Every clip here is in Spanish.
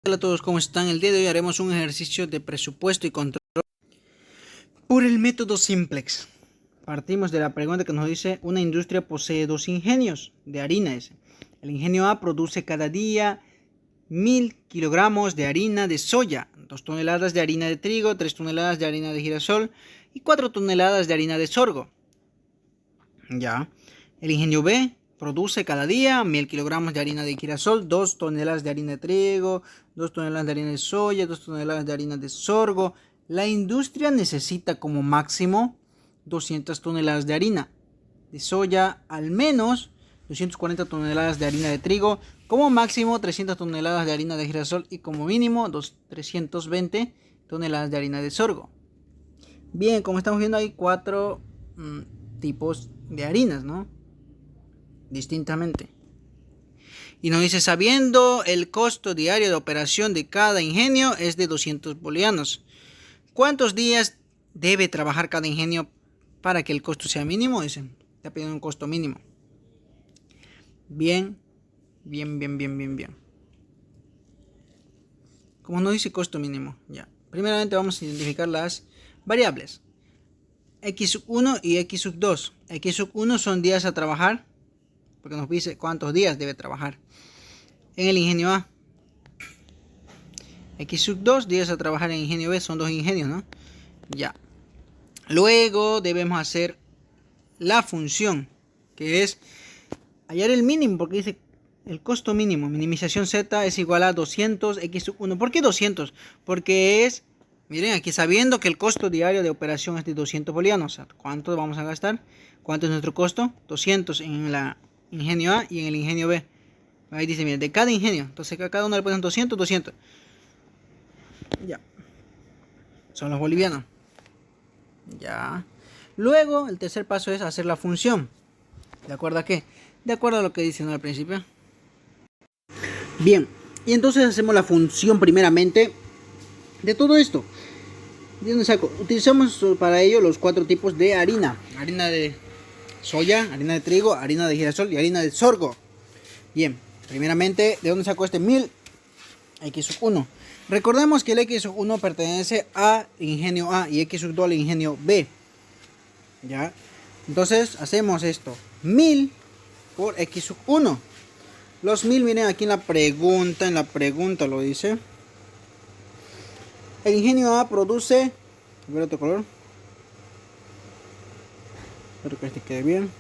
Hola a todos, ¿cómo están? El día de hoy haremos un ejercicio de presupuesto y control por el método Simplex. Partimos de la pregunta que nos dice: una industria posee dos ingenios de harina. El ingenio A produce cada día 1000 kilogramos de harina de soya, 2 toneladas de harina de trigo, 3 toneladas de harina de girasol y 4 toneladas de harina de sorgo. Ya. El ingenio B produce cada día 1000 kilogramos de harina de girasol, 2 toneladas de harina de trigo, 2 toneladas de harina de soya, 2 toneladas de harina de sorgo. La industria necesita como máximo 200 toneladas de harina de soya, al menos 240 toneladas de harina de trigo, como máximo 300 toneladas de harina de girasol y como mínimo 320 toneladas de harina de sorgo. Bien, como estamos viendo hay cuatro tipos de harinas, ¿no? Distintamente. Y nos dice: sabiendo el costo diario de operación de cada ingenio es de 200 bolivianos. ¿Cuántos días debe trabajar cada ingenio para que el costo sea mínimo? Dice, está pidiendo un costo mínimo. Bien. Como nos dice costo mínimo, ya. Primeramente vamos a identificar las variables. X1 y X2. X1 son días a trabajar, porque nos dice cuántos días debe trabajar en el ingenio A. X2 días a trabajar en ingenio B, son dos ingenios, ¿no? Ya. Luego debemos hacer la función, que es hallar el mínimo, porque dice el costo mínimo. Minimización Z es igual a 200 X1. ¿Por qué 200? Porque es, miren aquí, sabiendo que el costo diario de operación es de 200 bolivianos. ¿Cuánto vamos a gastar? ¿Cuánto es nuestro costo? 200 en la ingenio A y en el ingenio B. Ahí dice, miren, de cada ingenio. Entonces a cada uno le ponen 200, 200. Ya. Son los bolivianos. Ya. Luego, el tercer paso es hacer la función. ¿De acuerdo a qué? De acuerdo a lo que dice, ¿no?, al principio. Bien. Y entonces hacemos la función primeramente de todo esto. ¿De dónde saco? Utilizamos para ello los cuatro tipos de harina. Harina de soya, harina de trigo, harina de girasol y harina de sorgo. Bien. Primeramente, ¿de dónde saco este 1000? X1. Recordemos que el X1 pertenece al ingenio A y X2 al ingenio B. ¿Ya? Entonces hacemos esto. 1000 por X1. Los 1000, miren aquí en la pregunta lo dice. El ingenio A produce, a ver otro color. Espero que este quede bien.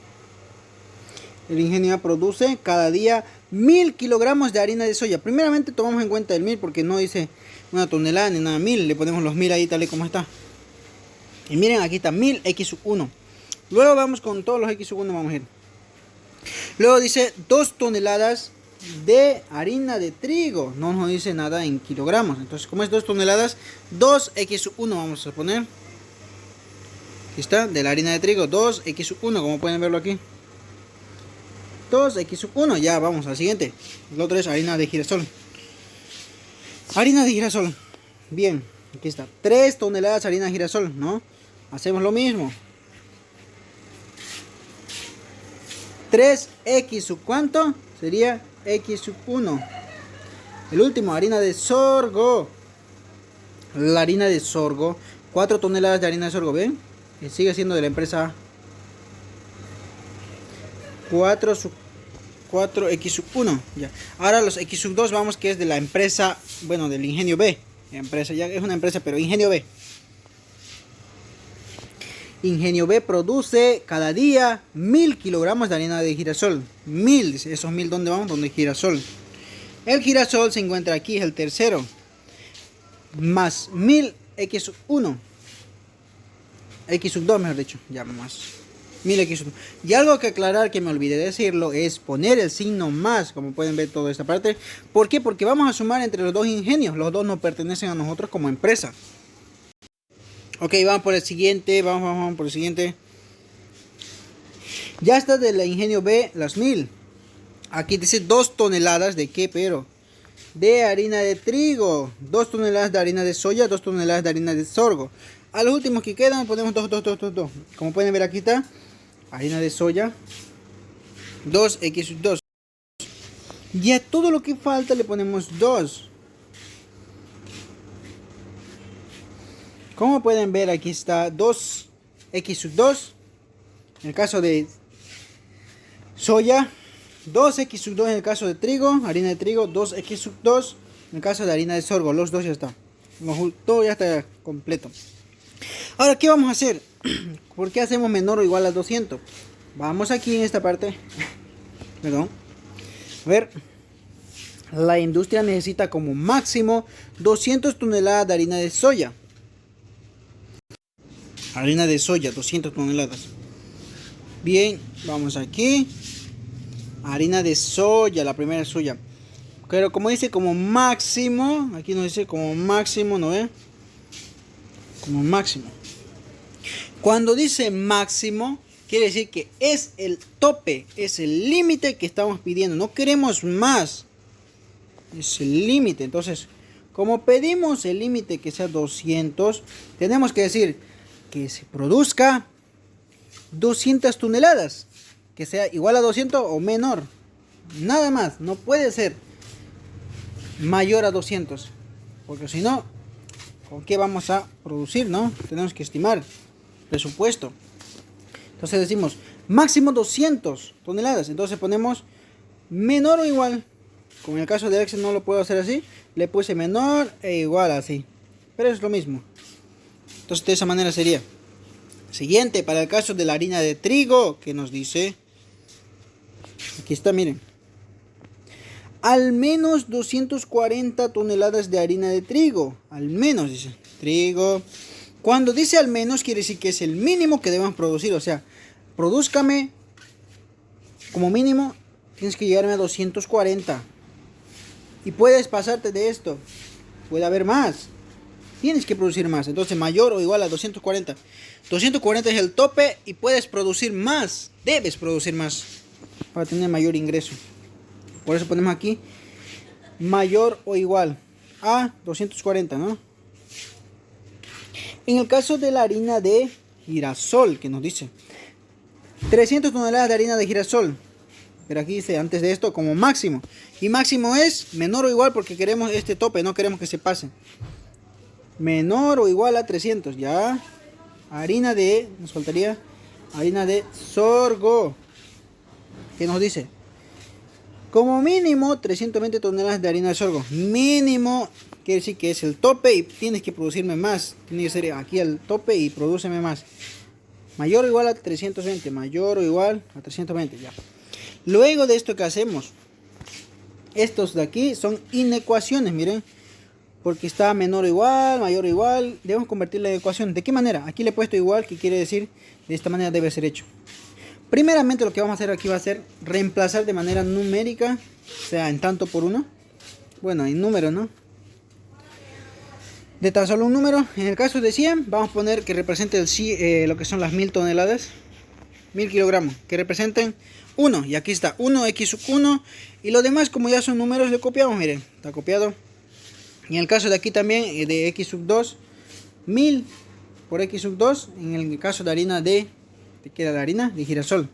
El ingenio A produce cada día 1000 kilogramos de harina de soya. Primeramente tomamos en cuenta el 1000 porque no dice una tonelada ni nada, 1000. Le ponemos los 1000 ahí tal y como está. Y miren, aquí está 1000 X1. Luego vamos con todos los X1, vamos a ir. Luego dice 2 toneladas de harina de trigo. No nos dice nada en kilogramos. Entonces, como es 2 toneladas, 2X1 vamos a poner. Aquí está, de la harina de trigo, 2X1, como pueden verlo aquí. 2X1, ya vamos al siguiente. El otro es harina de girasol. Harina de girasol. Bien, aquí está. 3 toneladas de harina de girasol, ¿no? Hacemos lo mismo. 3X, ¿cuánto? Sería X1. El último, harina de sorgo. La harina de sorgo, 4 toneladas de harina de sorgo, ¿ven? Que sigue siendo de la empresa 4X1. Ya. Ahora los X2 vamos, que es de la empresa, bueno, del ingenio B. Empresa, ya es una empresa, pero ingenio B. Ingenio B produce cada día 1000 kilogramos de harina de girasol. 1000, esos 1000, ¿dónde vamos? Donde girasol. El girasol se encuentra aquí, es el tercero. Más 1000 X1. X2, mejor dicho. Ya más 1000 X1. Y algo que aclarar, que me olvidé de decirlo, es poner el signo más. Como pueden ver toda esta parte. ¿Por qué? Porque vamos a sumar entre los dos ingenios. Los dos no pertenecen a nosotros como empresa. Ok, vamos por el siguiente. Vamos por el siguiente. Ya está del ingenio B las 1000. Aquí dice 2 toneladas de qué, pero de harina de trigo, 2 toneladas de harina de soya, 2 toneladas de harina de sorgo. A los últimos que quedan ponemos 2. Como pueden ver, aquí está harina de soya, 2X2. Y a todo lo que falta le ponemos 2. Como pueden ver, aquí está 2x sub 2. En el caso de soya, 2x sub 2 en el caso de trigo, harina de trigo, 2x sub 2 en el caso de harina de sorgo. Los dos ya está. Todo ya está completo. Ahora, ¿qué vamos a hacer? ¿Por qué hacemos menor o igual a 200? Vamos aquí en esta parte. Perdón. A ver. La industria necesita como máximo 200 toneladas de harina de soya. Harina de soya, 200 toneladas. Bien, vamos aquí. Harina de soya, la primera soya. Pero como dice como máximo, aquí nos dice como máximo, ¿no ve? Como máximo. Cuando dice máximo, quiere decir que es el tope, es el límite que estamos pidiendo. No queremos más. Es el límite. Entonces, como pedimos el límite que sea 200, tenemos que decir que se produzca 200 toneladas. Que sea igual a 200 o menor. Nada más. No puede ser mayor a 200. Porque si no, ¿con qué vamos a producir, no? Tenemos que estimar presupuesto. Entonces decimos máximo 200 toneladas. Entonces ponemos menor o igual. Como en el caso de Excel no lo puedo hacer así. Le puse menor e igual así. Pero es lo mismo. Entonces de esa manera sería. Siguiente, para el caso de la harina de trigo, que nos dice. Aquí está, miren. Al menos 240 toneladas de harina de trigo. Al menos, dice. Trigo. Cuando dice al menos, quiere decir que es el mínimo que debemos producir. O sea, produzcame como mínimo, tienes que llegarme a 240. Y puedes pasarte de esto. Puede haber más. Tienes que producir más. Entonces, mayor o igual a 240. 240 es el tope y puedes producir más. Debes producir más para tener mayor ingreso. Por eso ponemos aquí mayor o igual a 240, ¿no? En el caso de la harina de girasol, que nos dice 300 toneladas de harina de girasol. Pero aquí dice antes de esto como máximo. Y máximo es menor o igual porque queremos este tope, no queremos que se pase. Menor o igual a 300, ya. Harina de, nos faltaría harina de sorgo. ¿Qué nos dice? Como mínimo 320 toneladas de harina de sorgo. Mínimo quiere decir que es el tope y tienes que producirme más. Tiene que ser aquí al tope y produceme más. Mayor o igual a 320. Mayor o igual a 320, ya. Luego de esto, ¿qué hacemos? Estos de aquí son inecuaciones, miren. Porque está menor o igual, mayor o igual. Debemos convertirla en ecuación. ¿De qué manera? Aquí le he puesto igual, que quiere decir de esta manera debe ser hecho. Primeramente lo que vamos a hacer aquí va a ser reemplazar de manera numérica. O sea, en tanto por uno. Bueno, en número, ¿no? De tan solo un número. En el caso de 100, vamos a poner que represente lo que son las 1000 toneladas. 1000 kilogramos. Que representen 1. Y aquí está 1x sub 1. Y lo demás, como ya son números, le copiamos. Miren, está copiado. Y en el caso de aquí también, de x sub 2, 1000 por x sub 2. En el caso de harina de queda la harina de girasol.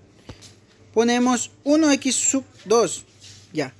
Ponemos 1x sub 2. Ya.